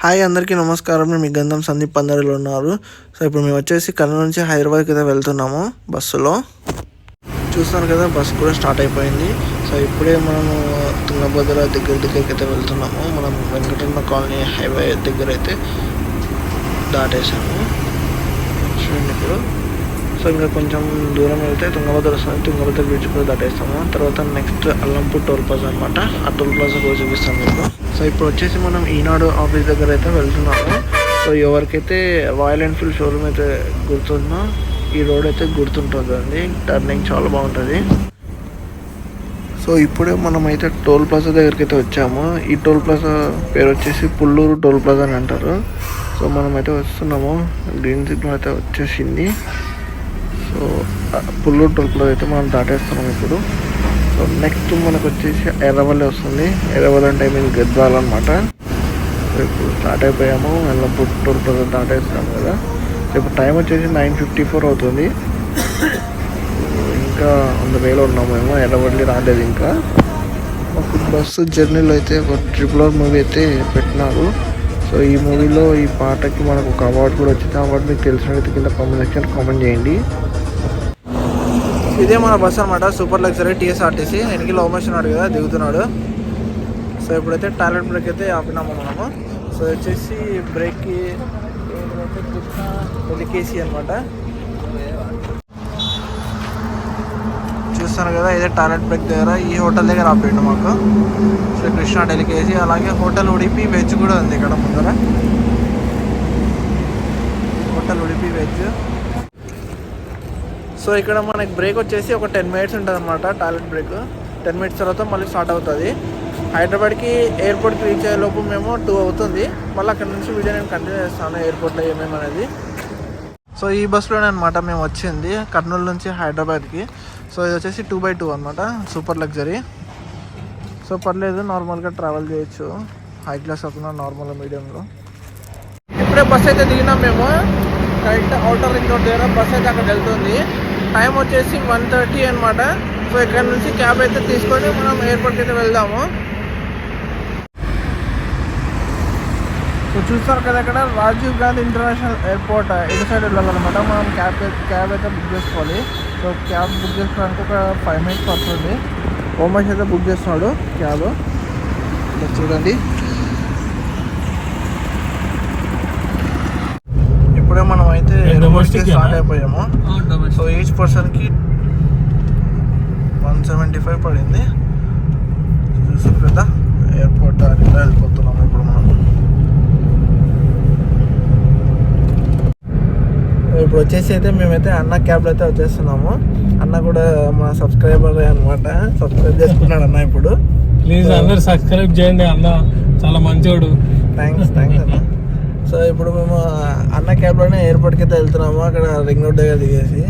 Hi అందరికీ నమస్కారం. నేను మీ గంధం సందీప్ అందరిలో ఉన్నారు. సో ఇప్పుడు మేము వచ్చేసి కర్నూలు నుంచి హైదరాబాద్కి అయితే వెళ్తున్నాము బస్సులో. చూస్తున్నారు కదా, బస్సు కూడా స్టార్ట్ అయిపోయింది. సో ఇప్పుడే మనము తుంగభద్ర దగ్గరికి అయితే వెళ్తున్నాము. మనం వెంకటరమణ కాలనీ హైవే దగ్గర అయితే దాటేసాము. చూడండి ఇప్పుడు. సో ఇంకా కొంచెం దూరం వెళ్తే తుంగభద్ర వస్తుంది. తుంగభద్ర బ్రిడ్జ్ కూడా దాటేస్తాము. తర్వాత నెక్స్ట్ అల్లంపూర్ టోల్ ప్లాజా అనమాట. ఆ టోల్ ప్లాజా కూడా చూపిస్తాను మీకు. సో ఇప్పుడు వచ్చేసి మనం ఈనాడు ఆఫీస్ దగ్గర అయితే వెళ్తున్నాము. సో ఎవరికైతే రాయల్ ఎన్ఫీల్డ్ షోరూమ్ అయితే గుర్తుందో ఈ రోడ్ అయితే గుర్తుంటుందండి. టర్నింగ్ చాలా బాగుంటుంది. సో ఇప్పుడే మనం అయితే టోల్ ప్లాజా దగ్గరికి అయితే వచ్చాము. ఈ టోల్ ప్లాజా పేరు వచ్చేసి పుల్లూరు టోల్ ప్లాజా అని అంటారు. సో మనం అయితే వస్తున్నాము. గ్రీన్ సిగ్నల్ అయితే వచ్చేసింది. సో పుల్లూరు టోల్ ప్లాజా అయితే మనం దాటేస్తున్నాం ఇప్పుడు. సో నెక్స్ట్ మనకు వచ్చేసి ఎర్రవల్లి వస్తుంది. ఎర్రవల్లి అంటే గద్వాల అనమాట. సో ఇప్పుడు స్టార్ట్ అయిపోయాము. అల్లంపూర్ టోల్ ప్లాజా దాటేస్తాము కదా. సో ఇప్పుడు టైం వచ్చేసి 9:54 అవుతుంది. ఇంకా వేలో ఉన్నాము మేము. ఎర్రవల్లి రాలేదు ఇంకా. మాకు బస్సు జర్నీలో అయితే ఒక RRR మూవీ అయితే పెట్టినారు. సో ఈ మూవీలో ఈ పాటకి మనకు ఒక అవార్డు కూడా వచ్చింది. అవార్డు మీకు తెలిసినట్టు కింద కామెంట్ చేయండి. ఇదే మన బస్ అనమాట. Super luxury TSRTC. వెనక లోమేష్ ఉన్నాడు కదా, దిగుతున్నాడు. సో ఇప్పుడైతే టాయిలెట్ బ్రేక్ అయితే ఆపినాము మనము. సో వచ్చేసి బ్రేక్కి కృష్ణ డెలికేసీ అనమాట. చూస్తాను కదా, ఇదే టాయిలెట్ బ్రేక్ దగ్గర ఈ హోటల్ దగ్గర ఆపిండు మాకు. So Krishna delicacy. అలాగే హోటల్ ఉడిపి వెజ్ కూడా ఉంది ఇక్కడ ముందర. Hotel Udupi veg. సో ఇక్కడ మనకి బ్రేక్ వచ్చేసి ఒక 10 minutes ఉంటుంది అనమాట. టాయిలెట్ బ్రేక్ 10 minutes తర్వాత మళ్ళీ స్టార్ట్ అవుతుంది. హైదరాబాద్కి ఎయిర్పోర్ట్కి రీచ్ అయ్యే లోపు మేము 2 అవుతుంది. మళ్ళీ అక్కడ నుంచి వీడియో నేను కంటిన్యూ చేస్తాను ఎయిర్పోర్ట్లో ఏమేమి అనేది. సో ఈ బస్సులోనే అనమాట మేము వచ్చింది కర్నూలు నుంచి హైదరాబాద్కి. సో ఇది వచ్చేసి 2x2 అనమాట. Super luxury. సో పర్లేదు, నార్మల్గా ట్రావెల్ చేయొచ్చు. హై క్లాస్ కాకుండా నార్మల్ మీడియంలో. ఇప్పుడే బస్ అయితే దిగినాం మేము. కరెక్ట్ అవుటర్ రింగ్ రోడ్ దగ్గర బస్ అయితే అక్కడ వెళ్తుంది. టైం వచ్చేసి 1:30 అనమాట. సో ఇక్కడ నుంచి క్యాబ్ అయితే తీసుకొని మనం ఎయిర్పోర్ట్కి అయితే వెళ్దాము. సో చూస్తారు కదా, ఇక్కడ రాజీవ్ గాంధీ ఇంటర్నేషనల్ ఎయిర్పోర్ట్ ఇటు సైడ్ వెళ్ళాలన్నమాట. మనం క్యాబ్ అయితే బుక్ చేసుకోవాలి. సో క్యాబ్ బుక్ చేసుకోవడానికి ఒక 5 minutes పడుతుంది. ఓమేష్ అయితే బుక్ చేస్తున్నాడు క్యాబ్. చూడండి, ఇప్పుడే మనం అయితే స్టార్ట్ అయిపోయాము. సో ఈచ్ పర్సన్కి 175 పడింది. చూసారు కదా, ఎయిర్పోర్ట్ అట్లా వెళ్ళిపోతున్నాము ఇప్పుడు మనం. ఇప్పుడు వచ్చేసి అయితే మేమైతే అన్న క్యాబ్లో అయితే వచ్చేస్తున్నాము. అన్న కూడా మా సబ్స్క్రైబర్ అనమాట. సబ్స్క్రైబ్ చేసుకున్నాడు అన్న ఇప్పుడు. ప్లీజ్ అందరు సబ్స్క్రైబ్ చేయండి. అన్న చాలా మంచోడు. థ్యాంక్స్ అన్న. సో ఇప్పుడు మేము అన్న క్యాబ్లోనే ఎయిర్పోర్ట్కి అయితే వెళ్తున్నాము. అక్కడ రింగ్ రోడ్ దగ్గర దిగేసి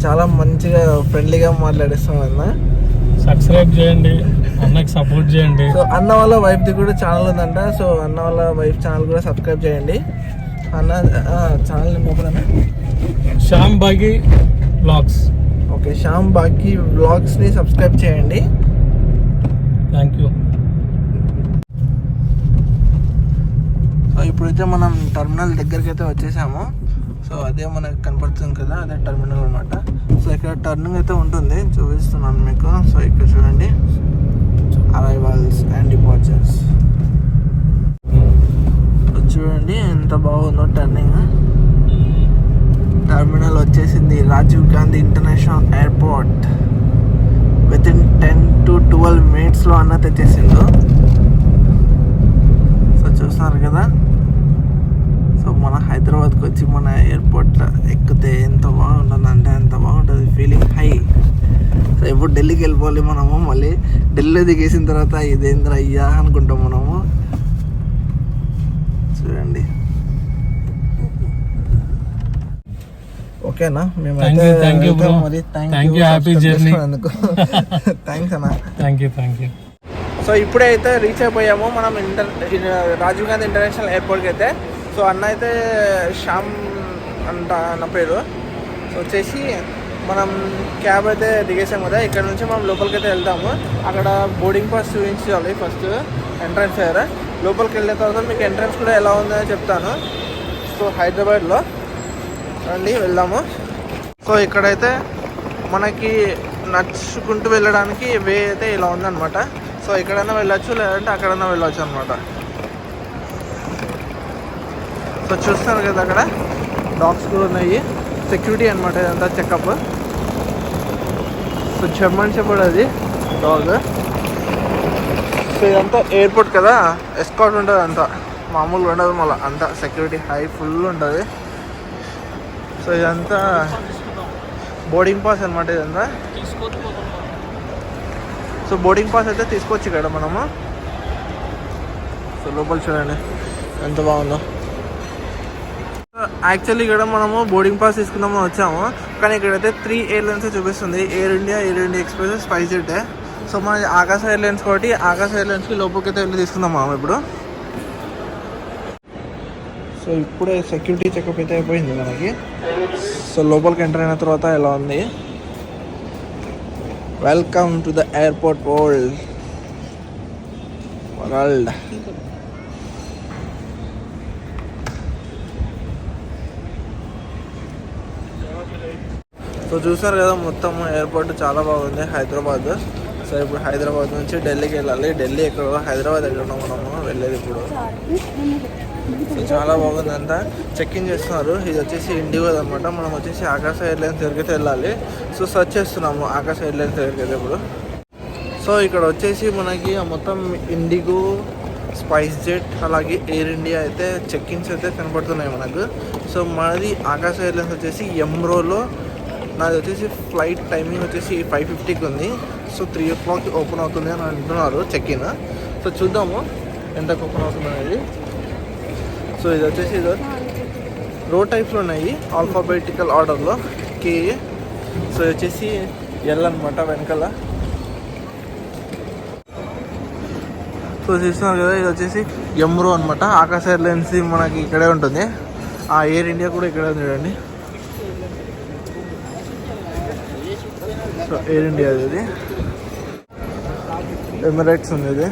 చాలా మంచిగా ఫ్రెండ్లీగా మాట్లాడిస్తాం అన్న. సబ్స్క్రైబ్ చేయండి, అన్నకి సపోర్ట్ చేయండి. సో అన్న వాళ్ళ వైఫ్ది కూడా ఛానల్ ఉందంట. సో అన్న వాళ్ళ వైఫ్ ఛానల్ కూడా సబ్స్క్రైబ్ చేయండి. అన్న ఛానల్ నేమ్ శ్యామ్ బాగి వ్లాగ్స్. ఓకే, శ్యామ్ బాగి వ్లాగ్స్ని సబ్స్క్రైబ్ చేయండి. Thank you. సో ఇప్పుడైతే మనం టర్మినల్ దగ్గరికి అయితే వచ్చేసాము. సో అదే మనకు కనపడుతుంది కదా, అదే టర్మినల్ అనమాట. సో ఇక్కడ టర్నింగ్ అయితే ఉంటుంది, చూపిస్తున్నాను మీకు. సో ఇక్కడ చూడండి, అరైవల్స్ అండ్ డిపార్చర్స్. చూడండి ఎంత బాగుందో టర్నింగ్. టర్మినల్ వచ్చేసింది Rajiv Gandhi international airport. Within 10 to 12 minutesలో అన్న తెచ్చేసిండు. సో చూస్తున్నారు కదా. సో మన హైదరాబాద్కి వచ్చి మన ఎయిర్పోర్ట్లో ఎక్కితే ఎంత బాగుంటుంది అంటే అంత బాగుంటుంది. Feeling high. సో ఇప్పుడు ఢిల్లీకి వెళ్ళిపోవాలి మనము. మళ్ళీ ఢిల్లీ దిగేసిన తర్వాత ఇదేంద్ర అయ్యా అనుకుంటాం మనము. చూడండి, ఓకేనా? మేమైతే మరి థ్యాంక్స్ అన్న. Thank you. సో ఇప్పుడే అయితే రీచ్ అయిపోయాము మనం రాజీవ్ గాంధీ ఇంటర్నేషనల్ ఎయిర్పోర్ట్కి అయితే. సో అన్న అయితే శ్యామ్ అంట అన్న పేరు. సో వచ్చేసి మనం క్యాబ్ అయితే దిగేసాం కదా. ఇక్కడ నుంచి మనం లోపలికి అయితే వెళ్తాము. అక్కడ బోర్డింగ్ పాస్ చూపించాలి ఫస్ట్. ఎంట్రన్స్ అయ్యారా. లోపలికి వెళ్ళిన తర్వాత మీకు ఎంట్రన్స్ కూడా ఎలా ఉందో చెప్తాను. సో హైదరాబాద్లో రండి వెళ్దాము. సో ఇక్కడైతే మనకి నడుచుకుంటూ వెళ్ళడానికి వే అయితే ఇలా ఉందన్నమాట. సో ఎక్కడైనా వెళ్ళొచ్చు, లేదంటే అక్కడైనా వెళ్ళొచ్చు అనమాట. సో చూస్తారు కదా అక్కడ డాగ్స్ కూడా ఉన్నాయి. సెక్యూరిటీ అనమాట ఇదంతా చెకప్. సో జర్మన్ షెపర్డ్ అది డాగ్. సో ఇదంతా ఎయిర్పోర్ట్ కదా, ఎస్కాట్ ఉంటుంది అంతా, మామూలుగా ఉండదు. మళ్ళీ అంతా సెక్యూరిటీ హై ఫుల్ ఉంటుంది. సో ఇదంతా బోర్డింగ్ పాస్ అనమాట ఇదంతా. సో బోర్డింగ్ పాస్ అయితే తీసుకోవచ్చు ఇక్కడ మనము. సో లోపల చూడండి ఎంత బాగుందో. యాక్చువల్లీ ఇక్కడ మనము బోర్డింగ్ పాస్ తీసుకుందామని వచ్చాము, కానీ ఇక్కడైతే 3 ఎయిర్లైన్స్ చూపిస్తుంది. Air India express, spice jet. So మన ఆకాశ ఎయిర్లైన్స్ కాబట్టి ఆకాశ ఎయిర్లైన్స్కి లోపలికి అయితే వెళ్ళి తీసుకుందాం మనం ఇప్పుడు. సో ఇప్పుడే సెక్యూరిటీ చెకప్ అయితే అయిపోయింది మనకి. సో లోపలికి ఎంటర్ అయిన తర్వాత ఎలా ఉంది. Welcome to the airport world. So చూసారు కదా మొత్తం ఎయిర్పోర్ట్ చాలా బాగుంది హైదరాబాద్. సో ఇప్పుడు హైదరాబాద్ నుంచి ఢిల్లీకి వెళ్ళాలి. ఢిల్లీ ఎక్కడో, హైదరాబాద్ ఎక్కడో మనము వెళ్ళేది ఇప్పుడు. సో చాలా బాగుంది అంతా. చెక్ ఇన్ చేస్తున్నారు. ఇది వచ్చేసి ఇండిగో అనమాట. మనం వచ్చేసి ఆకాశ ఎయిర్లైన్స్ దగ్గరికి వెళ్ళాలి. సో సర్చ్ చేస్తున్నాము ఆకాశ ఎయిర్లైన్స్ దగ్గరికి అయితే ఇప్పుడు. సో ఇక్కడ వచ్చేసి మనకి మొత్తం ఇండిగో, స్పైస్ జెట్, అలాగే ఎయిర్ ఇండియా అయితే చెక్ ఇన్స్ అయితే కనబడుతున్నాయి మనకు. సో మనది ఆకాశ ఎయిర్లైన్స్ వచ్చేసి ఎంబ్రోలో. నాది వచ్చేసి ఫ్లైట్ టైమింగ్ వచ్చేసి 5:50కి ఉంది. సో 3 o'clock ఓపెన్ అవుతుంది అని అంటున్నారు చెక్ ఇన్. సో చూద్దాము ఎంతకు ఓపెన్ అవుతుంది అనేది. సో ఇది వచ్చేసి రో టైప్లో ఉన్నాయి, ఆల్ఫాబెటికల్ ఆర్డర్లో కే. సో ఇది వచ్చేసి ఎల్ అనమాట వెనకాల. సో చూస్తున్నారు కదా, ఇది వచ్చేసి ఎంబ్రో అనమాట. ఆకాశ ఎయిర్లైన్స్ మనకి ఇక్కడే ఉంటుంది. ఆ ఎయిర్ ఇండియా కూడా ఇక్కడే ఉంది చూడండి. సో ఎయిర్ ఇండియా ఇది, ఎమిరేట్స్ ఉంది ఇది.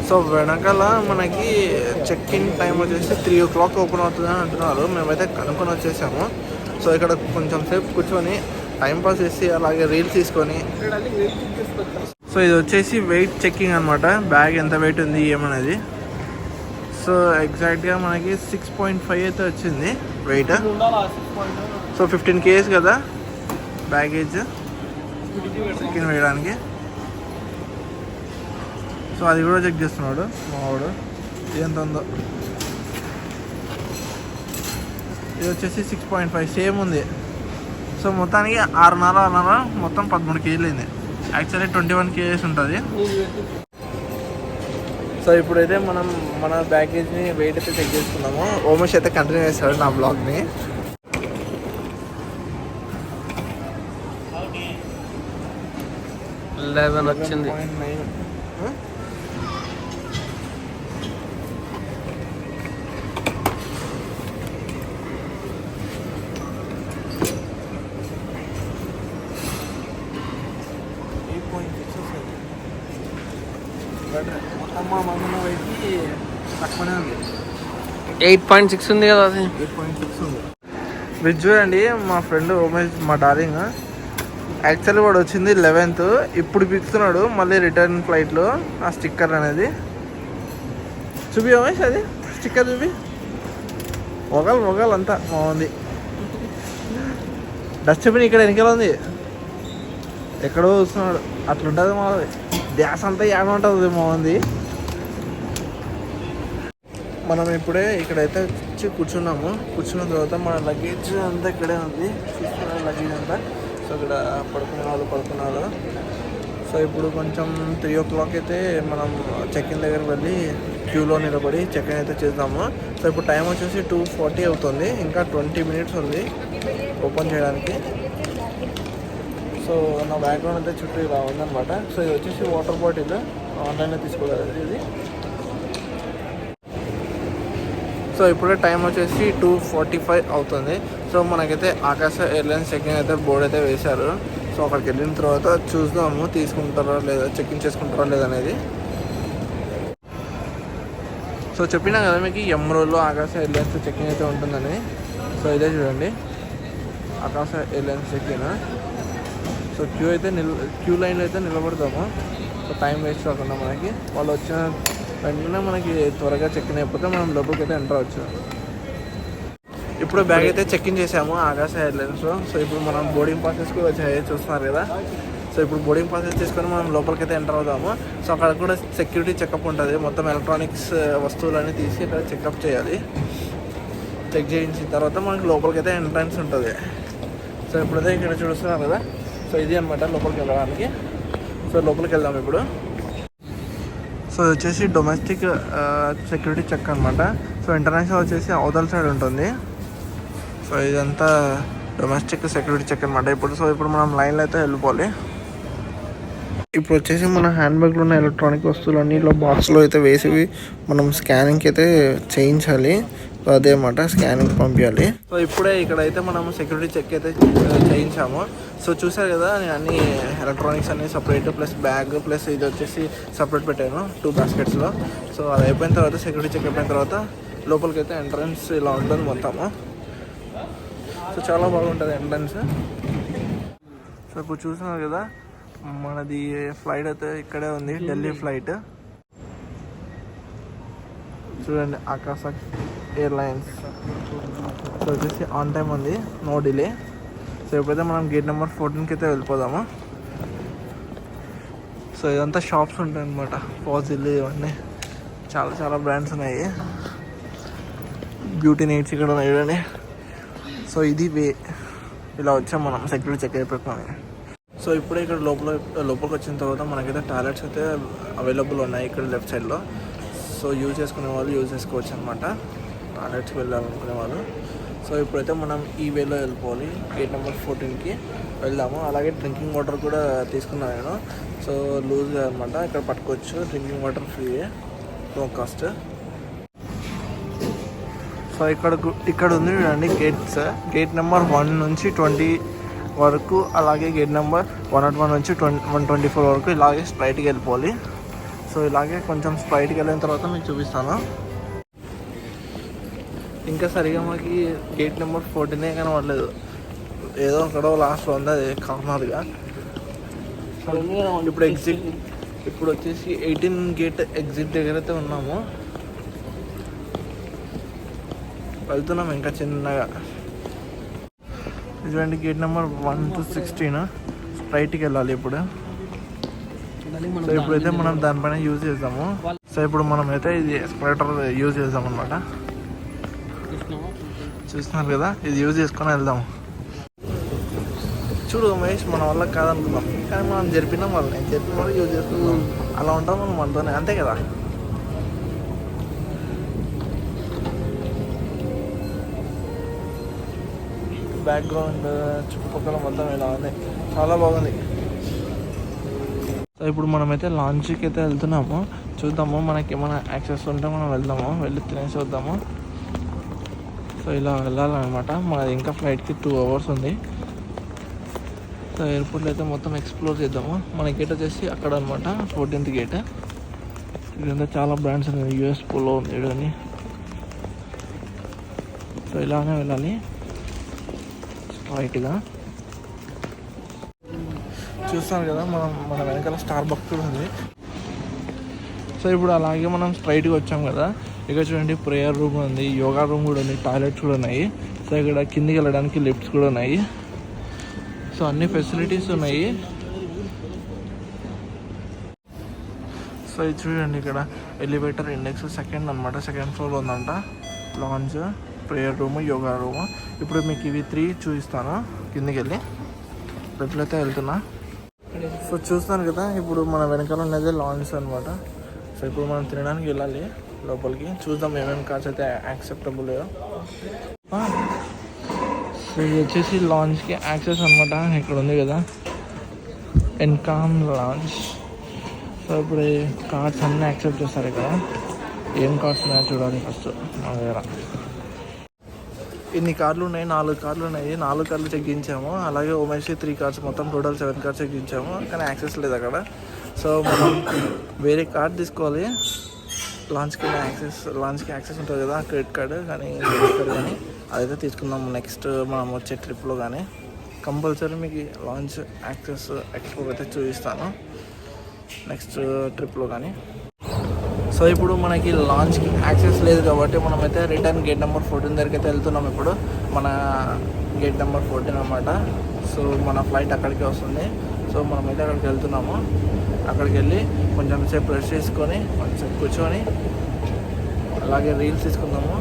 సో వెనకాల మనకి చెక్ ఇన్ టైం వచ్చేసి 3 o'clock ఓపెన్ అవుతుంది అని అంటున్నారు. మేమైతే కనుక్కొని వచ్చేసాము. సో ఇక్కడ కొంచెం సేపు కూర్చొని టైంపాస్ చేసి అలాగే రీల్స్ తీసుకొని. సో ఇది వచ్చేసి వెయిట్ చెక్కింగ్ అనమాట. బ్యాగ్ ఎంత వెయిట్ ఉంది ఏమనేది. సో ఎగ్జాక్ట్గా మనకి 6.5 అయితే వచ్చింది వెయిట్. సో 15 kgs కదా బ్యాగేజ్ చెక్ ఇన్ వేయడానికి. సో అది కూడా చెక్ చేస్తున్నాడు మావాడు ఎంత ఉందో. ఇది వచ్చేసి 6.5 సేమ్ ఉంది. సో మొత్తానికి 6.5 మొత్తం 13 kgs అయింది. యాక్చువల్లీ 21 kgs ఉంటుంది. సో ఇప్పుడైతే మనం మన బ్యాగేజ్ని వెయిట్ అయితే చెక్ చేసుకున్నాము. ఓమేష్ అయితే కంటిన్యూ చేస్తాడు నా బ్లాగ్ని. వచ్చింది. 11.9. మొత్తం మన వెయిట్కి తక్కువనే ఉంది. 8.6 ఉంది కదా అది. 8.6 ఉంది. ఫ్రిడ్జ్ చూడండి, మా ఫ్రెండ్ ఉమేష్, మా డార్లింగ్. యాక్చువల్లీ వాడు వచ్చింది 11th. ఇప్పుడు పిలుస్తున్నాడు మళ్ళీ రిటర్న్ ఫ్లైట్లో ఆ స్టిక్కర్ అనేది. చూపి ఉమేష్, అది స్టిక్కర్ చూపి. మొగలు అంతా బాగుంది. డస్ట్బిన్ ఇక్కడ వెనకాల ఉంది, ఎక్కడో చూస్తున్నాడు. అట్లుంటుంది మా ధ్యాస అంతా ఏమంటుంది బాగుంది. మనం ఇప్పుడే ఇక్కడైతే వచ్చి కూర్చున్నాము. కూర్చున్న తర్వాత మన లగేజ్ అంతా ఇక్కడే ఉంది. చూస్తున్నారు లగేజ్ అంతా. సో ఇక్కడ పడుకున్నారు. సో ఇప్పుడు కొంచెం 3 o'clock అయితే మనం చెక్ ఇన్ దగ్గరికి వెళ్ళి క్యూలో నిలబడి చెక్ ఇన్ అయితే చేద్దాము. సో ఇప్పుడు టైం వచ్చేసి 2:40 అవుతుంది. ఇంకా 20 minutes ఉంది ఓపెన్ చేయడానికి. సో నా బ్యాక్గ్రౌండ్ అయితే చుట్టూ ఇలా ఉందన్నమాట. సో ఇది వచ్చేసి వాటర్ బాటిల్, ఆన్లైన్లో తీసుకోలేదు ఇది. సో ఇప్పుడే టైం వచ్చేసి 2:45 అవుతుంది. సో మనకైతే ఆకాశ ఎయిర్లైన్స్ చెక్ ఇన్ అయితే బోర్డు అయితే వేశారు. సో సో అక్కడికి వెళ్ళిన తర్వాత చూద్దాము తీసుకుంటారా లేదా, చెక్ ఇన్ చేసుకుంటారా లేదనేది. సో చెప్పినా కదా మీకు ఎమ్రోలో ఆకాశ ఎయిర్లైన్స్ చెక్ ఇన్ అయితే ఉంటుందని. సో ఇదే చూడండి, Akasa airlines check in. So queue లైన్లో అయితే నిలబడతాము. సో టైం వేస్ట్ కాకుండా మనకి వాళ్ళు వచ్చిన వెంటనే మనకి త్వరగా చెక్ ఇన్ అయిపోతే మనం లోపలికి అయితే ఎంటర్ అవ్వచ్చు. ఇప్పుడు బ్యాగ్ అయితే చెక్ ఇన్ చేసాము ఆకాశ ఎయిర్లైన్స్లో. సో ఇప్పుడు మనం బోర్డింగ్ పాసెస్ కూడా వచ్చాయి, చూస్తున్నారు కదా. సో ఇప్పుడు బోర్డింగ్ పాసెస్ తీసుకొని మనం లోపలికి అయితే ఎంటర్ అవుతాము. సో అక్కడ కూడా సెక్యూరిటీ చెకప్ ఉంటుంది. మొత్తం ఎలక్ట్రానిక్స్ వస్తువులన్నీ తీసి ఇక్కడ చెకప్ చేయాలి. చెక్ చేయించిన తర్వాత మనకి లోపలికి అయితే ఎంట్రన్స్ ఉంటుంది. సో ఇప్పుడైతే ఇక్కడ చూస్తున్నారు కదా. సో ఇది అనమాట లోపలికి వెళ్ళడానికి. సో లోపలికి వెళ్దాం ఇప్పుడు. సో వచ్చేసి డొమెస్టిక్ సెక్యూరిటీ చెక్ అనమాట. సో ఇంటర్నేషనల్ వచ్చేసి అవతల సైడ్ ఉంటుంది. సో ఇదంతా డొమెస్టిక్ సెక్యూరిటీ చెక్ అనమాట ఇప్పుడు. సో ఇప్పుడు మనం లైన్లో అయితే వెళ్ళిపోవాలి. ఇప్పుడు వచ్చేసి మన హ్యాండ్ బ్యాగ్లో ఉన్న ఎలక్ట్రానిక్ వస్తువులన్నీ ఇలా బాక్స్లో అయితే వేసి మనం స్కానింగ్కి అయితే చేయించాలి. సో అదే అన్నమాట, స్కానింగ్ పంపించాలి. సో ఇప్పుడే ఇక్కడైతే మనం సెక్యూరిటీ చెక్ అయితే చేయించాము. సో చూసారు కదా, నేను అన్ని ఎలక్ట్రానిక్స్ అన్ని సపరేట్ ప్లస్ బ్యాగ్ ప్లస్ ఇది వచ్చేసి సపరేట్ పెట్టాను 2 బాస్కెట్స్లో. సో అది అయిపోయిన తర్వాత సెక్యూరిటీ చెక్ అయిపోయిన తర్వాత లోపలికి అయితే ఎంట్రన్స్ ఇలా ఉంటుంది మొత్తము. సో చాలా బాగుంటుంది ఎంట్రన్స్. సో ఇప్పుడు చూస్తున్నారు కదా, మనది ఫ్లైట్ అయితే ఇక్కడే ఉంది, ఢిల్లీ ఫ్లైట్. చూడండి, ఆకాశ ఎయిర్లైన్స్. సో వచ్చేసి ఆన్ టైం ఉంది, నో డిలే. సో ఇప్పుడైతే మనం గేట్ నెంబర్ 14కి అయితే వెళ్ళిపోదాము. సో ఇదంతా షాప్స్ ఉంటాయి అనమాట, ఫాజిల్ ఇవన్నీ చాలా చాలా బ్రాండ్స్ ఉన్నాయి. బ్యూటీ నీడ్స్ ఇక్కడ ఉన్నాయి చూడండి. సో ఇది వే, ఇలా వచ్చాం మనం సెక్యూరిటీ చెక్ అయిపోతాం. సో ఇప్పుడే ఇక్కడ లోపలికి వచ్చిన తర్వాత మనకైతే టాయిలెట్స్ అయితే అవైలబుల్ ఉన్నాయి ఇక్కడ లెఫ్ట్ సైడ్లో. సో యూజ్ చేసుకునే వాళ్ళు యూజ్ చేసుకోవచ్చు అనమాట, టాయిలెట్స్కి వెళ్ళాలనుకునే వాళ్ళు. సో ఇప్పుడైతే మనం ఈ వేలో వెళ్ళిపోవాలి, గేట్ నెంబర్ 14కి వెళ్దాము. అలాగే డ్రింకింగ్ వాటర్ కూడా తీసుకున్నాను నేను. సో లూజ్గా అనమాట, ఇక్కడ పట్టుకోవచ్చు. Drinking water free, no cost. So ఇక్కడ ఉంది చూడండి గేట్స్. గేట్ నెంబర్ 1 నుంచి 20 వరకు, అలాగే గేట్ నెంబర్ 101 నుంచి 124 వరకు ఇలాగే స్ట్రైట్కి వెళ్ళిపోవాలి. సో ఇలాగే కొంచెం స్ట్రైట్కి వెళ్ళిన తర్వాత మీకు చూపిస్తాను. ఇంకా సరిగా మనకి గేట్ నెంబర్ 14 కనబడలేదు, ఏదో అక్కడ లాస్ట్లో ఉంది, అది కార్నర్గా. ఇప్పుడు ఇప్పుడు వచ్చేసి 18 గేట్ ఎగ్జిట్ దగ్గర అయితే ఉన్నాము, వెళ్తున్నాం ఇంకా చిన్నగా. ఇటువంటి గేట్ నెంబర్ 1 to 16 స్ట్రైట్కి వెళ్ళాలి ఇప్పుడు. సో ఇప్పుడైతే మనం దానిపైన యూజ్ చేద్దాము. సో ఇప్పుడు మనం అయితే ఇది ఎస్కలేటర్ యూజ్ చేద్దాం అనమాట. చూస్తున్నారు కదా, ఇది యూజ్ చేసుకొని వెళ్దాము. చూడు మహేష్, మన వల్ల కాదనుకున్నాం, కానీ మనం జరిపినాం వాళ్ళని, జరిపిన వాళ్ళు యూజ్ చేసుకున్నాం. అలా ఉంటాం మనం మనతోనే, అంతే కదా. బ్యాక్గ్రౌండ్ చుట్టుపక్కల మొత్తం ఇలా ఉంది, చాలా బాగుంది. సో ఇప్పుడు మనమైతే లాంచ్కి అయితే వెళ్తున్నాము. చూద్దాము, మనకి ఏమైనా యాక్సెస్ ఉంటే మనం వెళ్దాము, వెళ్ళి తినేసి వద్దాము. సో ఇలా వెళ్ళాలన్నమాట. మనది ఇంకా ఫ్లైట్కి 2 hours ఉంది. సో ఎయిర్పోర్ట్లో అయితే మొత్తం ఎక్స్ప్లోర్ చేద్దాము. మన గేట్ వచ్చేసి అక్కడ అనమాట, 14th గేట్. ఇదంతా చాలా బ్రాండ్స్ ఉన్నాయి, యూఎస్ పోలో ఉంది ఇవన్నీ. సో ఇలానే వెళ్ళాలి స్ట్రైట్గా. చూస్తాను కదా, మన వెనకాల స్టార్ బక్స్ కూడా ఉంది. సో ఇప్పుడు అలాగే మనం స్ట్రైట్గా వచ్చాం కదా, ఇక్కడ చూడండి ప్రేయర్ రూమ్ ఉంది, యోగా రూమ్ కూడా ఉంది, టాయిలెట్స్ కూడా ఉన్నాయి. సో ఇక్కడ కిందికి వెళ్ళడానికి లిఫ్ట్స్ కూడా ఉన్నాయి. సో అన్ని ఫెసిలిటీస్ ఉన్నాయి. సో ఇది చూడండి, ఇక్కడ ఎలివేటర్ ఇండెక్స్ 2nd అనమాట, 2nd floor ఉందంట. Lounge, prayer room, yoga room. ఇప్పుడు మీకు ఇవి 3 చూపిస్తాను కిందికి వెళ్ళి. ఎట్లయితే వెళ్తున్నా. సో చూస్తాను కదా, ఇప్పుడు మన వెనకాల ఉన్నది లాంజ్ అనమాట. సో ఇప్పుడు మనం తినడానికి వెళ్ళాలి లోపలికి. చూద్దాం ఏమేమి కార్స్ అయితే యాక్సెప్టబుల్. సో ఇది వచ్చేసి లాంచ్కి యాక్సెస్ అనమాట, ఇక్కడ ఉంది కదా ఎన్కామ్ లాంచ్. సో ఇప్పుడు కార్డ్స్ అన్నీ యాక్సెప్ట్ చేస్తారు ఇక్కడ. ఏం కార్డ్స్ ఉన్నాయో చూడాలి ఫస్ట్ మన దగ్గర. ఇన్ని కార్లు ఉన్నాయి, 4 కార్లు ఉన్నాయి. 4 కార్లు చెక్కించాము. అలాగే ఉమేష్కి 3 కార్స్, మొత్తం టోటల్ 7 కార్స్ చెక్కించాము. కానీ యాక్సెస్ లేదు అక్కడ. సో మనం వేరే కార్డ్ తీసుకోవాలి. లాంచ్కి యాక్సెస్ ఉంటుంది కదా, క్రెడిట్ కార్డు కానీ కానీ అదైతే తీసుకుందాం నెక్స్ట్ మనం వచ్చే ట్రిప్లో. కానీ కంపల్సరీ మీకు లాంచ్ యాక్సెస్ ఎక్స్పో అయితే చూపిస్తాను నెక్స్ట్ ట్రిప్లో. కానీ సో ఇప్పుడు మనకి లాంచ్కి యాక్సెస్ లేదు కాబట్టి మనమైతే రిటర్న్ గేట్ నెంబర్ 14 దగ్గరికి అయితే వెళ్తున్నాం. ఇప్పుడు మన గేట్ నెంబర్ 14 అన్నమాట. సో మన ఫ్లైట్ అక్కడికి వస్తుంది. సో మనమైతే అక్కడికి వెళ్తున్నాము. అక్కడికి వెళ్ళి కొంచెం సేపు రెస్ట్ చేసుకొని కొంచెం కూర్చొని అలాగే రీల్స్ తీసుకుందాము.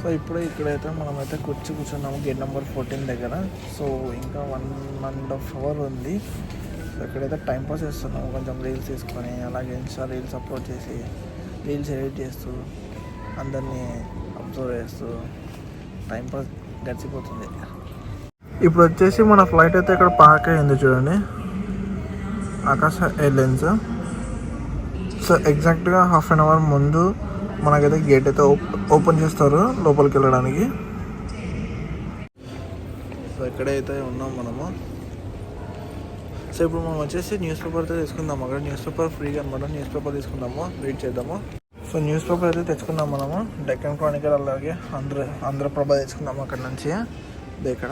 సో ఇప్పుడే ఇక్కడైతే మనమైతే కూర్చున్నాము గేట్ నెంబర్ 14 దగ్గర. సో ఇంకా 1.5 hours ఉంది. సో ఇక్కడైతే టైంపాస్ చేస్తున్నాము, కొంచెం రీల్స్ తీసుకొని అలాగే ఇన్స్టా రీల్స్ అప్లోడ్ చేసి రీల్స్ ఎడిట్ చేస్తూ అందరినీ అబ్జర్వ్ చేస్తూ టైంపాస్ గడిచిపోతుంది. ఇప్పుడు వచ్చేసి మన ఫ్లైట్ అయితే ఇక్కడ పార్క్ అయ్యింది చూడండి, ఆకాశ ఎయిర్లైన్స్. సో ఎగ్జాక్ట్గా 1/2 hour ముందు మనకైతే గేట్ అయితే ఓపెన్ చేస్తారు లోపలికి వెళ్ళడానికి. సో ఇక్కడైతే ఉన్నాం మనము. సో ఇప్పుడు మనం వచ్చేసి న్యూస్ పేపర్ అయితే తీసుకుందాము. అక్కడ న్యూస్ పేపర్ ఫ్రీగా అనమాట. న్యూస్ పేపర్ తీసుకుందాము, రీడ్ చేద్దాము. సో న్యూస్ పేపర్ అయితే తెచ్చుకున్నాం మనము. డెక్కన్ క్రానికల్ అలాగే ఆంధ్రప్రభ తెచ్చుకున్నాము అక్కడ నుంచి ఇక్కడ.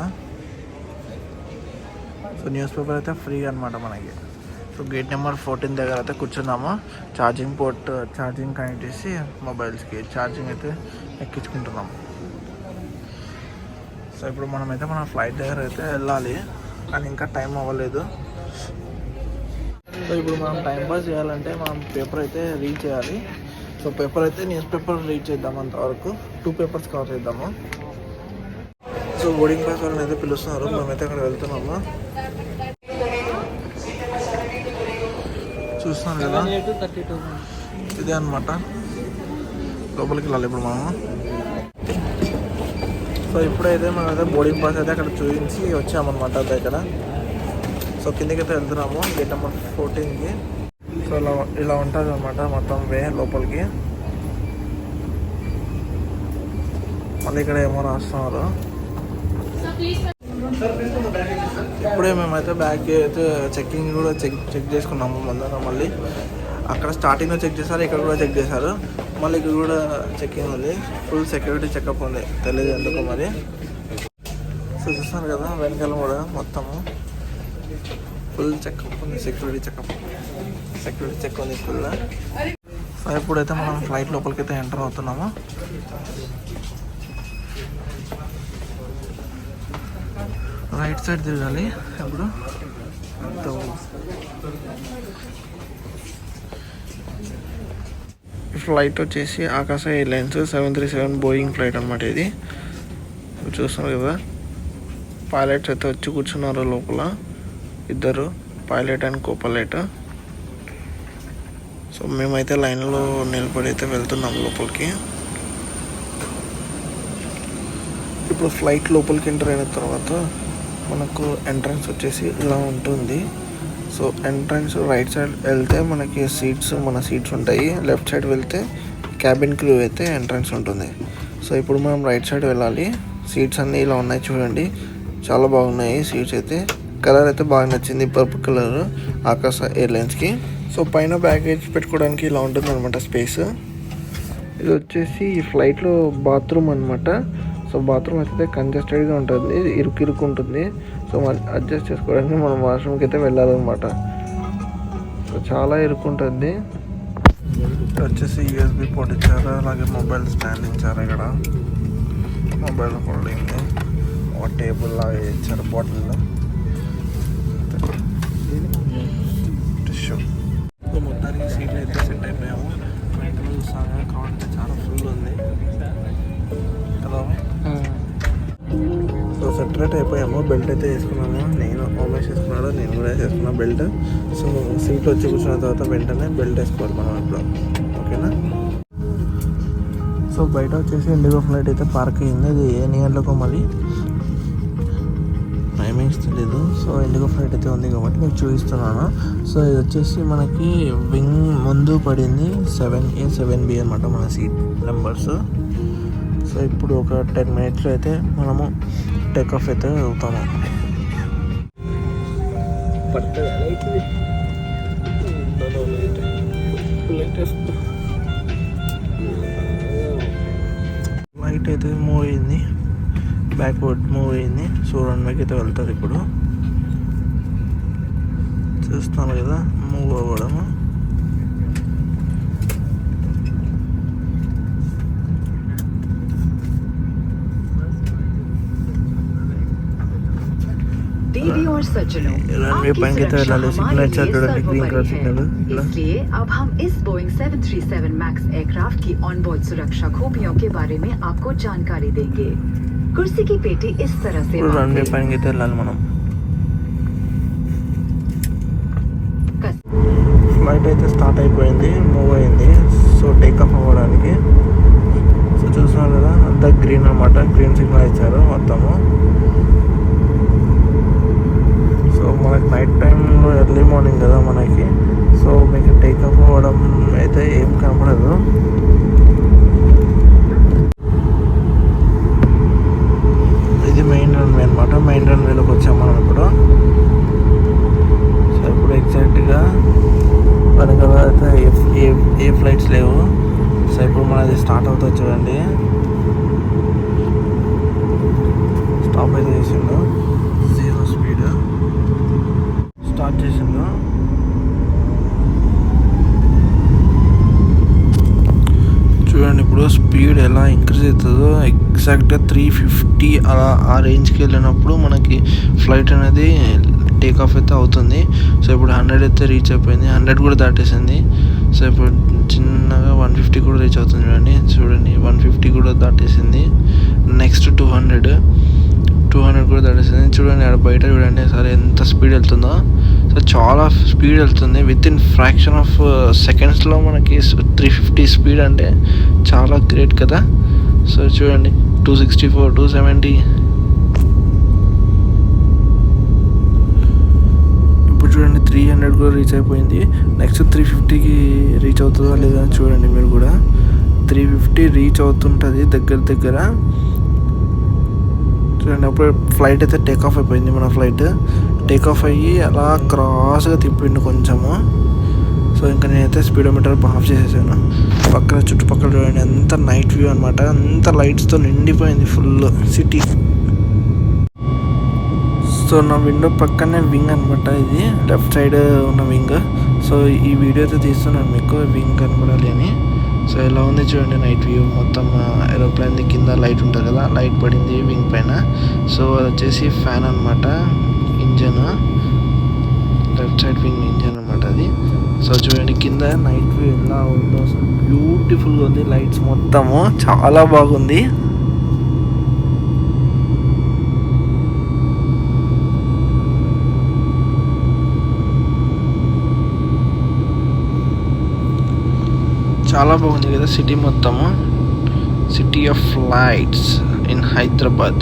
సో న్యూస్ పేపర్ అయితే ఫ్రీగా అనమాట మనకి. సో గేట్ నెంబర్ 14 దగ్గర అయితే కూర్చున్నాము. ఛార్జింగ్ కనెక్ట్ చేసి మొబైల్స్కి ఛార్జింగ్ అయితే ఎక్కించుకుంటున్నాము. సో ఇప్పుడు మనమైతే మన ఫ్లైట్ దగ్గర అయితే వెళ్ళాలి, కానీ ఇంకా టైం అవ్వలేదు. సో ఇప్పుడు మనం టైం పాస్ చేయాలంటే మనం పేపర్ అయితే రీడ్ చేయాలి. సో పేపర్ అయితే న్యూస్ పేపర్ రీడ్ చేద్దాం. అంతవరకు 2 పేపర్స్ కవర్ చేద్దాము. సో బోర్డింగ్ పాస్ వాళ్ళని అయితే పిలుస్తున్నారు, మేమైతే అక్కడ వెళ్తున్నాము. చూస్తున్నాను కదా, ఇదే అనమాట లోపలికి వెళ్ళాలి ఇప్పుడు మనము. సో ఇప్పుడైతే మనమైతే బోర్డింగ్ పాస్ అయితే అక్కడ చూపించి వచ్చామన్నమాట దగ్గర. సో కిందకి అయితే వెళ్తున్నాము గేట్ నెంబర్ 14కి. సో ఇలా ఉంటుంది అనమాట మొత్తం వే లోపలికి. మళ్ళీ ఇక్కడ ఏమో రాస్తున్నారు. ఇప్పుడే మేమైతే బ్యాగ్ అయితే చెక్కింగ్ కూడా చెక్ చేసుకున్నాము ముందర. మళ్ళీ అక్కడ స్టార్టింగ్లో చెక్ చేశారు, ఇక్కడ కూడా చెక్ చేశారు, మళ్ళీ ఇక్కడ కూడా చెక్కింగ్ ఉంది. ఫుల్ సెక్యూరిటీ చెకప్ ఉంది, తెలియదు ఎందుకు మరి. సో చూస్తున్నారు కదా వెనకాల కూడా మొత్తము ఫుల్ చెకప్ ఉంది, సెక్యూరిటీ చెక్ ఉంది ఫుల్. సో ఇప్పుడైతే మనం ఫ్లైట్ లోపలికి అయితే ఎంటర్ అవుతున్నాము. రైట్ సైడ్ తిరగాలి ఇప్పుడు. ఫ్లైట్ వచ్చేసి ఆకాశ ఎయిర్లైన్స్ 737 బోయింగ్ ఫ్లైట్ అనమాట ఇది. చూస్తున్నారు కదా, పైలట్స్ అయితే వచ్చి కూర్చున్నారు లోపల, 2 pilot and co pilot. So మేమైతే లైన్లో నిలబడి అయితే వెళ్తున్నాం లోపలికి. ఇప్పుడు ఫ్లైట్ లోపలికి ఎంటర్ అయిన తర్వాత మనకు ఎంట్రన్స్ వచ్చేసి ఇలా ఉంటుంది. సో ఎంట్రన్స్ రైట్ సైడ్ వెళ్తే మనకి మన సీట్స్ ఉంటాయి. లెఫ్ట్ సైడ్ వెళ్తే క్యాబిన్ క్రూ అయితే ఎంట్రన్స్ ఉంటుంది. సో ఇప్పుడు మనం రైట్ సైడ్ వెళ్ళాలి. సీట్స్ అన్నీ ఇలా ఉన్నాయి చూడండి, చాలా బాగున్నాయి సీట్స్ అయితే. కలర్ అయితే బాగా నచ్చింది, పర్పుల్ కలర్ ఆకాశ ఎయిర్లైన్స్కి. సో పైన బ్యాగేజ్ పెట్టుకోవడానికి ఇలా ఉంటుంది అనమాట స్పేస్. ఇది వచ్చేసి ఈ ఫ్లైట్లో బాత్రూమ్ అనమాట. సో బాత్రూమ్ అయితే కంజెస్టెడ్గా ఉంటుంది, ఇరుకు ఉంటుంది. సో అడ్జస్ట్ చేసుకోవడానికి మనం వాష్రూమ్కి అయితే వెళ్ళాలన్నమాట. సో చాలా ఇరుకు ఉంటుంది. ఇక్కడ వచ్చేసి యూఎస్బి పోర్ట్ ఇచ్చారు, అలాగే మొబైల్ స్టాండ్ ఇచ్చారు. ఇక్కడ మొబైల్ హోల్డింగ్, ఒక టేబుల్ లాగా ఇచ్చారు, బాటిల్లో టిష్యూ. సో మొత్తానికి సీట్లు అయితే సెట్ అయిపోయాము. వెంటనే చూస్తాను క్రౌడ్ అయితే చాలా ఫుల్ ఉంది కదా. సో సెటరేట్ అయిపోయాము, బెల్ట్ అయితే వేసుకున్నాము. నేను ఉమేష్ వేసుకున్నాడు, నేను కూడా వేసుకున్నా బెల్ట్. సో సీట్లో వచ్చి కూర్చున్న తర్వాత వెంటనే బెల్ట్ వేసుకోవాలి మనం ఇప్పుడు, ఓకేనా. సో బయట వచ్చేసి ఇండిగో ఫ్లైట్ అయితే పార్క్ అయ్యింది. అది ఎన్ని గంటలకు మరి టైమింగ్స్ తెలీదు. సో ఇండిగో ఫ్లైట్ అయితే ఉంది కాబట్టి మీకు చూపిస్తున్నాను. సో ఇది వచ్చేసి మనకి వింగ్ ముందు పడింది 7A 7B అనమాట మన సీట్ నెంబర్స్. సో సో ఇప్పుడు ఒక 10 minutes అయితే మనము టేక్ ఆఫ్ అయితే అవుతాము. లైట్ అయితే మూవ్ అయింది, బ్యాక్వర్డ్ మూవ్ అయింది. సో రన్వేకి అయితే వెళ్తుంది. ఇప్పుడు చూస్తాను కదా మూవ్ అవ్వడము. रनवे पॉइंट की तरह लाले सिग्नल अच्छा जोड़ने ग्रीन कलर सिग्नल इसलिए अब हम इस बोइंग 737 मैक्स एयरक्राफ्ट की ऑनबोर्ड सुरक्षा खूबियों के बारे में आपको जानकारी देंगे. कुर्सी की पेटी इस तरह से रनवे पॉइंट की तरह लाल మనం ఫ్లైట్ అయితే స్టార్ట్ అయిపోయింది, మూవ్ అయింది. సో టేక్ ఆఫ్ అవ్వడానికి. సో చూస్తున్నారు కదా అంతా గ్రీన్ అన్నమాట, గ్రీన్ సిగ్నల్ ఇచ్చారు మొత్తము. సో మనకి నైట్ టైంలో ఎర్లీ మార్నింగ్ కదా మనకి, సో మీకు టేక్ ఆఫ్ అవ్వడం అయితే ఏం కనపడదు. ఇది మెయిన్ రన్వే అనమాట. మెయిన్ రన్వేలోకి వచ్చాము మనం ఇప్పుడు. సో ఇప్పుడు ఎగ్జాక్ట్గా వెనకాల అయితే ఏ ఫ్లైట్స్ లేవు. సో ఇప్పుడు మనది స్టార్ట్ అవుతుంది చూడండి. స్టాప్ అయితే చేసిండు, 0 స్పీడ్ స్టార్ట్ చేసిండు. చూడండి ఇప్పుడు స్పీడ్ ఎలా ఇంక్రీజ్ అవుతుందో. ఎగ్జాక్ట్గా 350 అలా ఆ రేంజ్కి వెళ్ళినప్పుడు మనకి ఫ్లైట్ అనేది టేక్ ఆఫ్ అయితే అవుతుంది. సో ఇప్పుడు 100 అయితే రీచ్ అయిపోయింది, 100 కూడా దాటేసింది. సో ఇప్పుడు చిన్నగా 150 కూడా రీచ్ అవుతుంది. చూడండి 150 కూడా దాటేసింది. నెక్స్ట్ 200 కూడా దాటేసింది. చూడండి అక్కడ బయట చూడండి సరే ఎంత స్పీడ్ వెళ్తుందో. సో చాలా స్పీడ్ వెళ్తుంది. విత్ ఇన్ ఫ్రాక్షన్ ఆఫ్ సెకండ్స్లో మనకి 350 స్పీడ్ అంటే చాలా గ్రేట్ కదా. సో చూడండి 264, 270. ఇప్పుడు చూడండి 300 కూడా రీచ్ అయిపోయింది. నెక్స్ట్ 350కి రీచ్ అవుతుందా లేదా చూడండి మీరు కూడా. 350 రీచ్ అవుతుంటుంది దగ్గర. చూడండి అప్పుడు ఫ్లైట్ అయితే టేక్ ఆఫ్ అయిపోయింది. మన ఫ్లైట్ టేక్ ఆఫ్ అయ్యి అలా క్రాస్గా తిప్పిండు కొంచెము. సో ఇంకా నేనైతే స్పీడోమీటర్ ఆఫ్ చేసేసాను. పక్కన చుట్టుపక్కల చూడండి అంత నైట్ వ్యూ అనమాట. అంత లైట్స్తో నిండిపోయింది ఫుల్ సిటీ. సో నా విండో పక్కనే వింగ్ అనమాట, ఇది లెఫ్ట్ సైడ్ ఉన్న వింగ్. సో ఈ వీడియో అయితే తీస్తున్నాను మీకు వింగ్ కనపడాలి అని. సో ఎలా ఉంది చూడండి నైట్ వ్యూ. మొత్తం ఏరోప్లేన్ కింద లైట్ ఉంటుంది కదా, లైట్ పడింది వింగ్ పైన. సో అది వచ్చేసి ఫ్యాన్ అనమాట, engine, left side wing engine అనమాట అది. సో చూడండి కింద నైట్ వ్యూ ఎలా ఉందో అసలు బ్యూటిఫుల్గా ఉంది. లైట్స్ మొత్తము చాలా బాగుంది. చాలా బాగుంది కదా సిటీ మొత్తము. City of lights in Hyderabad.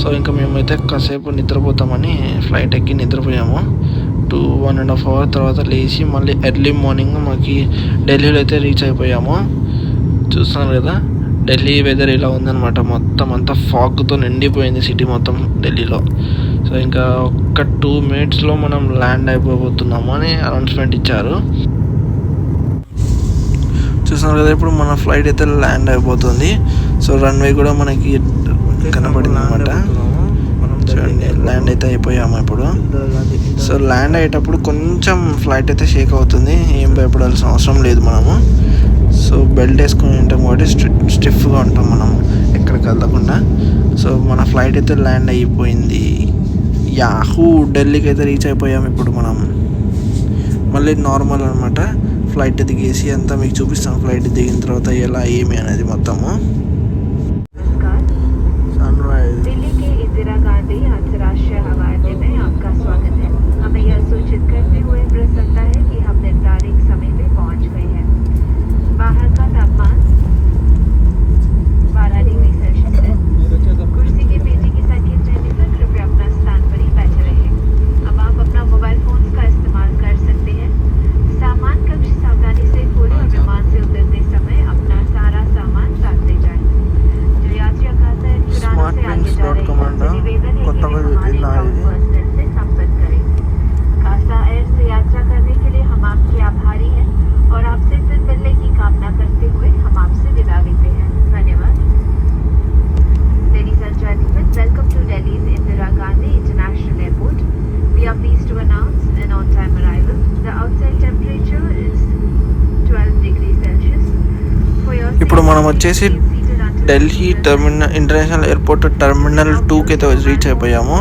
So ఇంకా మేమైతే కాసేపు నిద్రపోతామని ఫ్లైట్ ఎక్కి నిద్రపోయాము. 1.5 hours తర్వాత లేచి మళ్ళీ ఎర్లీ మార్నింగ్ మాకు ఢిల్లీలో అయితే రీచ్ అయిపోయాము. చూస్తున్నారు కదా ఢిల్లీ వెదర్ ఇలా ఉందన్నమాట. మొత్తం అంతా ఫాగ్తో నిండిపోయింది సిటీ మొత్తం ఢిల్లీలో. సో ఇంకా ఒక్క 2 minutesలో మనం ల్యాండ్ అయిపోతున్నాము అని అనౌన్స్మెంట్ ఇచ్చారు. చూస్తున్నారు కదా ఇప్పుడు మన ఫ్లైట్ అయితే ల్యాండ్ అయిపోతుంది. సో రన్వే కూడా మనకి కనపడింది అనమాట. చూడండి ల్యాండ్ అయితే అయిపోయాము ఇప్పుడు. సో ల్యాండ్ అయ్యేటప్పుడు కొంచెం ఫ్లైట్ అయితే షేక్ అవుతుంది, ఏం భయపడాల్సిన అవసరం లేదు మనము. సో బెల్ట్ వేసుకుని ఉంటాం కాబట్టి స్టిఫ్గా ఉంటాం మనం ఎక్కడికి వెళ్లకుండా. సో మన ఫ్లైట్ అయితే ల్యాండ్ అయిపోయింది. యాహూ ఢిల్లీకి అయితే రీచ్ అయిపోయాము. ఇప్పుడు మనం మళ్ళీ నార్మల్ అనమాట. ఫ్లైట్ దిగేసి అంతా మీకు చూపిస్తాను ఫ్లైట్ దిగిన తర్వాత ఎలా ఏమి అనేది మొత్తము. సన్ రైజ్ दिल्ली के इंदिरा गांधी अंतर्राष्ट्रीय हवाई अड्डे में आपका स्वागत है. हमें यह सूचित करते हुए प्रसन्नता है कि हम निर्धारित समय पे पहुंच गए हैं. बाहर का तापमान 12 डिग्री सेल्सियस है. कुर्सी की पेटी की संख्या रहने पर कृपया अपना स्थान पर ही बैठे रहें. अब आप अपना मोबाइल फोन का इस्तेमाल कर सकते हैं. सामान कक्ष सावधानी से खोलें और विमान से उतरते समय अपना सारा सामान साथ ले जाएं. जो यात्री to announce an on-time arrival. The outside temperature is 12 degrees Celsius. For your ఇప్పుడు మనం safety, వచ్చేసి please be seated until Delhi international airport terminal 2కి అయితే రీచ్ అయిపోయాము.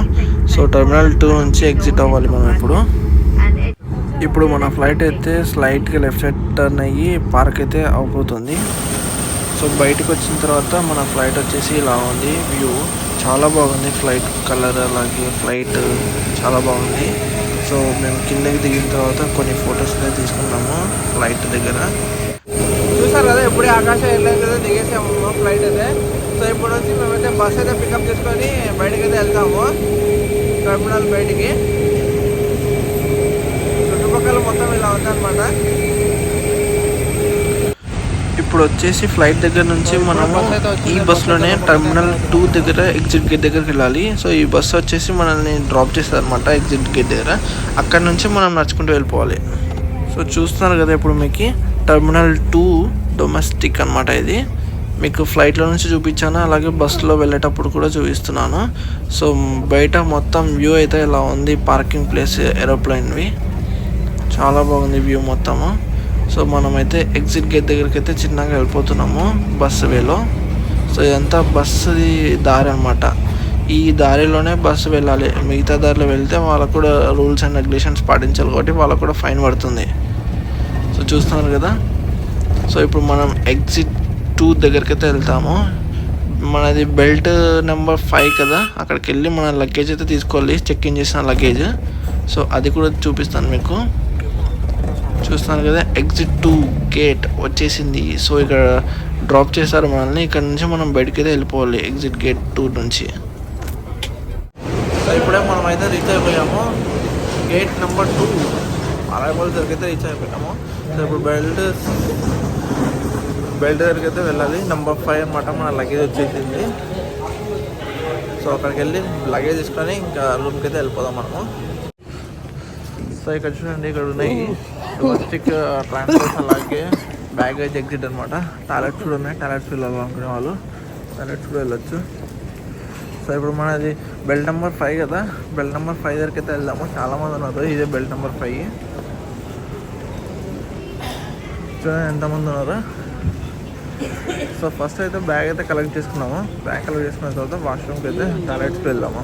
సో టర్మినల్ 2 నుంచి ఎగ్జిట్ అవ్వాలి మనం ఇప్పుడు మన ఫ్లైట్ అయితే స్లైట్గా లెఫ్ట్ సైడ్ టర్న్ అయ్యి పార్క్ అయితే అయిపోతుంది. సో బయటకు వచ్చిన తర్వాత మన ఫ్లైట్ వచ్చేసి ఇలా ఉంది. వ్యూ చాలా బాగుంది. ఫ్లైట్ కలర్ అలాగే ఫ్లైట్ చాలా బాగుంది. సో మేము కిందకి దిగిన తర్వాత కొన్ని ఫొటోస్ అయితే తీసుకున్నాము ఫ్లైట్ దగ్గర. చూసారు కదా, ఎప్పుడే ఆకాశ ఎయిర్లైన్స్ అయితే దిగేసాము ఫ్లైట్ అయితే. సో ఇప్పుడు వచ్చి మేమైతే బస్ అయితే పికప్ చేసుకొని బయటకి అయితే వెళ్తాము టర్మినల్ బయటికి. చుట్టుపక్కల మొత్తం ఇలా ఉందన్నమాట. ఇప్పుడు వచ్చేసి ఫ్లైట్ దగ్గర నుంచి మనము ఈ బస్సులోనే టర్మినల్ 2 దగ్గర ఎగ్జిట్ గేట్ దగ్గరికి వెళ్ళాలి. సో ఈ బస్సు వచ్చేసి మనల్ని డ్రాప్ చేస్తుంది అనమాట ఎగ్జిట్ గేట్ దగ్గర. అక్కడ నుంచి మనం నడుచుకుంటూ వెళ్ళిపోవాలి. సో చూస్తున్నారు కదా, ఇప్పుడు మీకు టర్మినల్ 2 డొమెస్టిక్ అనమాట. ఇది మీకు ఫ్లైట్లో నుంచి చూపించాను, అలాగే బస్సులో వెళ్ళేటప్పుడు కూడా చూపిస్తున్నాను. సో బయట మొత్తం వ్యూ అయితే ఇలా ఉంది. పార్కింగ్ ప్లేస్ ఏరోప్లేన్వి చాలా బాగుంది వ్యూ మొత్తము. సో మనమైతే ఎగ్జిట్ గేట్ దగ్గరికి అయితే చిన్నగా వెళ్ళిపోతున్నాము బస్సు వేలో. సో ఇదంతా బస్సుది దారి అనమాట. ఈ దారిలోనే బస్సు వెళ్ళాలి. మిగతా దారిలో వెళ్తే వాళ్ళకు కూడా రూల్స్ అండ్ రెగ్యులేషన్స్ పాటించాలి కాబట్టి వాళ్ళకు కూడా ఫైన్ పడుతుంది. సో చూస్తున్నారు కదా. సో ఇప్పుడు మనం ఎగ్జిట్ 2 దగ్గరికి అయితే వెళ్తాము. మనది బెల్ట్ నెంబర్ 5 కదా, అక్కడికి వెళ్ళి మన లగేజ్ అయితే తీసుకోవాలి, చెక్ ఇన్ చేసిన లగేజ్. సో అది కూడా చూపిస్తాను మీకు. చూస్తున్నారు కదా, ఎగ్జిట్ 2 గేట్ వచ్చేసింది. సో ఇక్కడ డ్రాప్ చేస్తారు మనల్ని. ఇక్కడ నుంచి మనం బయటికి అయితే వెళ్ళిపోవాలి ఎగ్జిట్ గేట్ 2 నుంచి. సో ఇప్పుడే మనం అయితే రీచ్ అయిపోయాము గేట్ నెంబర్ 2 అరైవల్ దగ్గరికి అయితే రీచ్ అయిపోయాము. సో ఇప్పుడు బెల్ట్ దగ్గరికి అయితే వెళ్ళాలి. నెంబర్ 5 అనమాట. మన లగేజ్ వచ్చేసింది. సో అక్కడికి వెళ్ళి లగేజ్ తీసుకొని ఇంకా రూమ్కి అయితే వెళ్ళిపోదాం మనము. సో ఇక్కడ చూడండి, ఇక్కడ ఉన్నాయి డొమెస్టిక్ ట్రాన్స్పోర్ట్స్ అలాగే బ్యాగేజ్ ఎగ్జిట్ అనమాట. టాయిలెట్స్ కూడా ఉన్నాయి. టాయిలెట్స్ వెళ్ళాలనుకునే వాళ్ళు టాయిలెట్స్ కూడా వెళ్ళొచ్చు. సో ఇప్పుడు మనది బెల్ట్ నెంబర్ 5 కదా, బెల్ట్ నెంబర్ 5 దగ్గరికి అయితే వెళ్దాము. చాలామంది ఉన్నారు. ఇదే బెల్ట్ నెంబర్ 5. చూడండి ఎంతమంది ఉన్నారు. సో ఫస్ట్ అయితే బ్యాగ్ అయితే కలెక్ట్ చేసుకున్నాము. బ్యాగ్ కలెక్ట్ చేసుకున్న తర్వాత వాష్రూమ్కి అయితే టాయిలెట్స్కి వెళ్దాము.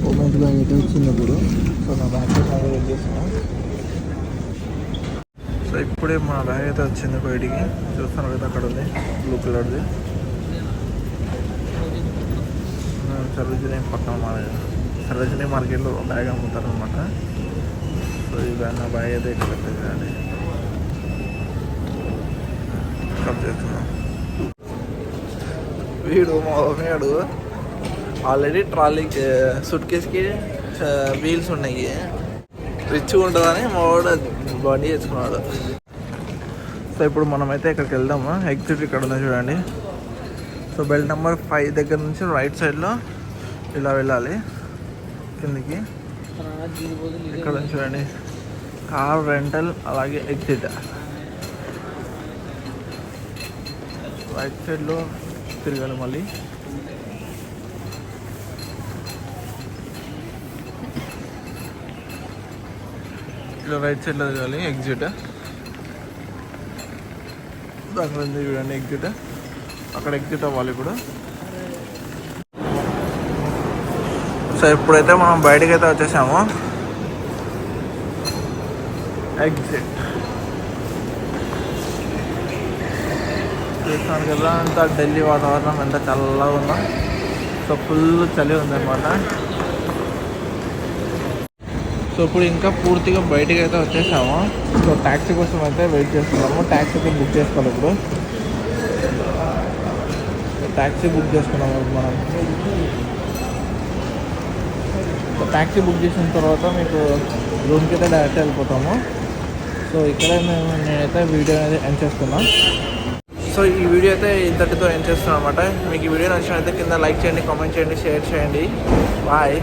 ఉమెన్స్ బ్యాగ్ అయితే వచ్చినప్పుడు సో నా బ్యాగ్ వెయిట్ చేస్తున్నాం. సో ఇప్పుడే మా బ్యాగ్ అయితే వచ్చింది బయటికి. చూస్తాను కదా, అక్కడ ఉంది బ్లూ కలర్ది. సరోజినీ మార్కెట్లో బ్యాగ్ అమ్ముతారు అనమాట. సో ఈ బ్యాగ్ నా బ్యాగ్ అయితే ఇక్కడ పెట్టేయాలి. చేస్తున్నాం. వీడు మా మమ్మీడు ఆల్రెడీ ట్రాలీ సూట్ కేసుకి వీల్స్ ఉన్నాయి, రిచ్గా ఉంటుందని మా వాడు బండి చేసుకున్నాడు. సో ఇప్పుడు మనమైతే ఇక్కడికి వెళ్దాము. ఎగ్జిట్ ఇక్కడ ఉంది చూడండి. సో బెల్ట్ నెంబర్ 5 దగ్గర నుంచి రైట్ సైడ్లో ఇలా వెళ్ళాలి కిందికి. ఇక్కడ నుంచి చూడండి, కార్ రెంటల్ అలాగే ఎగ్జిట్. రైట్ సైడ్లో తిరగాలి. మళ్ళీ ఇలా రైట్ సైడ్లో తిరగాలి ఎగ్జిట్. దాంట్లో చూడండి ఎగ్జిట్. అక్కడ ఎగ్జిట్ అవ్వాలి ఇప్పుడు. సో ఇప్పుడైతే మనం బయటకు అయితే వచ్చేసాము. ఎగ్జిట్ చూస్తాను కదా, అంతా ఢిల్లీ వాతావరణం ఎంత చల్లగా ఉందో. సో ఫుల్ చలి ఉందన్నమాట. సో ఇప్పుడు ఇంకా పూర్తిగా బయటికి అయితే వచ్చేసాము. సో ట్యాక్సీ కోసం అయితే వెయిట్ చేస్తున్నాము. ట్యాక్సీ అయితే బుక్ చేసుకోవాలి. ఇప్పుడు ట్యాక్సీ బుక్ చేసుకున్నాము మనం. సో ట్యాక్సీ బుక్ చేసిన తర్వాత మీకు రూమ్కి అయితే డైరెక్ట్ వెళ్ళిపోతాము. సో ఇక్కడ నేనైతే వీడియో అనేది ఎండ్ చేస్తున్నాను. సో ఈ వీడియో అయితే ఇంతటితో ఎండ్ చేస్తున్నాను అనమాట. మీకు ఈ వీడియో నచ్చినట్లయితే కింద లైక్ చేయండి, కామెంట్ చేయండి, షేర్ చేయండి. బాయ్.